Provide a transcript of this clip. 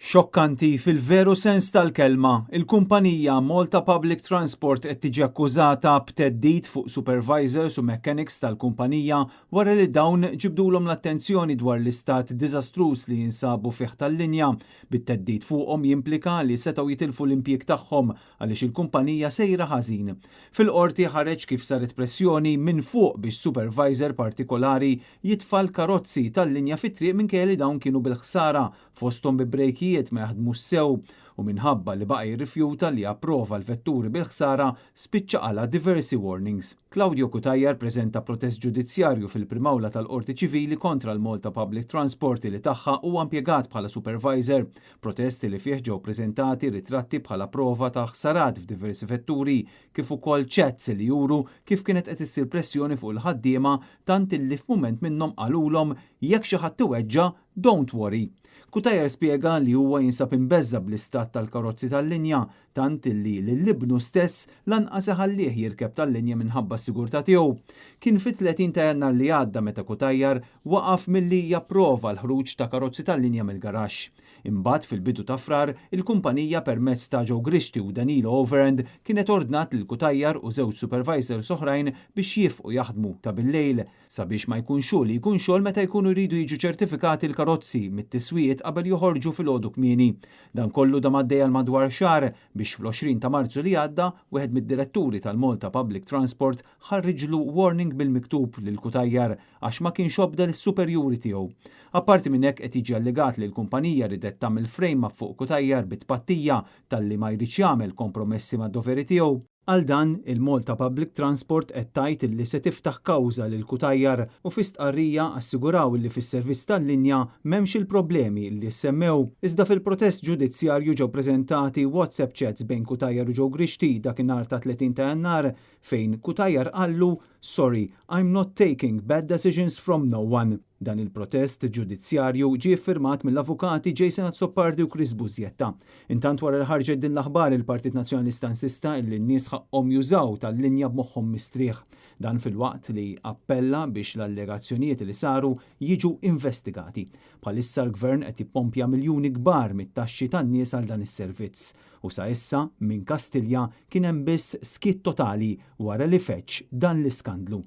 Xokkanti fil-veru sens tal-kelma, il-kumpanija Malta Public Transport qed tiġi akkużata b'teddid fuq supervisors u mechanics tal-kumpanija wara li dawn ġibdulhom l-attenzjoni dwar l-istat diżastruż li jinsabu fih tal-linja. Bit-teddid fuqhom jimplika li setgħu jitilfu l-impjieg tagħhom għaliex il-kumpanija sejra ħażin. Fil-qorti ħareġ kif saret pressjoni minn fuq biex supervisor partikolari jitfal karozzi tal-linja fit-triq minkejja li dawn kienu bil-ħsara fosthom bi brejkijiet ma jaħdmux sew u minħabba li baqa' jirrifjuta li approva l-vetturi bil-ħsara spiċċa qala diversi warnings. Claudio Cutajjar preżenta protest ġudizzjarju fil-primawla tal-Qorti Ċivili kontra l-Malta Public Transport li tagħha huwa impjegat bħala supervisor. Protesti li fih ġew preżentati ritratti bħala prova ta' ħsarat f'diversi vetturi kif ukoll chats li juru kif kienet qed issir pressjoni fuq il-ħaddiema tant illi f'mument minnhom qalulhom jekk xi ħadd tiweġġa' don't worry. Cutajjar spjega li huwa jinsab imbeżza bl-istat tal-karozzi tal-linja tant illi l-libnu stess lanqas iħallih jirkeb tal-linja minħabba s-sigurtà tiegħu. Kien fit-30 ta' Jannar li għadda meta Cutajjar waqaf milli japprova l-ħruġ ta' karozzi tal-linja mill-garaxx. Imbagħad fil-bidu ta' frar, il-kumpanija permezz ta' Joe Grishti u Danilo Overend kienet ordnat lil Cutajjar u żewġ supervisors oħrajn biex jifqu jaħdmu ta' bil-lejl sabiex ma jkun xogħol jkun xogħol meta jkunu jridu jiġu ċertifikati l-karozzi mit-tiswiet qabel joħorġu fil-għodu kmieni. Dan kollu da maddej għal madwar xahar biex fl-20 ta' Marzu li għadda wieħed mid-diretturi tal-Malta Public Transport ħarriġlu warning bil-miktub lil Cutajjar għax ma kienx obda lis-superjuri tiegħu. Apparti minn hekk qed jiġi allegat li l-kumpanija ridet tagħmel frame fuq Cutajjar bit-tpattija talli ma jridx jagħmel kompromessi mad-doveri tiegħu. Għal dan, il-Malta Public Transport qed tgħid illi se tiftaħ kawża lil Cutajjar u fi stqarrija assiguraw li fis-servizz tal-linja m'hemmx il-problemi li semmew. Iżda fil-protest ġudizzjarju ġew preżentati WhatsApp chats bejn Cutajjar u Joe Grishti dakinhar ta' 30 ta' Jannar fejn Cutajjar qallu "Sorry, I'm not taking bad decisions from no one." Dan il-protest ġudizzjarju ġie firmat mill-avukati Jason Azzopardi u Chris Bużjetta. Intant wara li ħarġet din l-aħbar il-Partit Nazzjonalista insista illi n-nies ħaqhom jużaw tal-linja b'moħħhom mistrieħ. Dan fil-waqt li appella biex l-allegazzjonijiet li saru jiġu investigati. Bħalissa l-Gvern qed jippompja miljuni kbar mit-taxxi tan-nies għal dan is-servizz. U sa issa minn Kastilja kien hemm biss skit totali wara li feċċ dan l-iskandlu.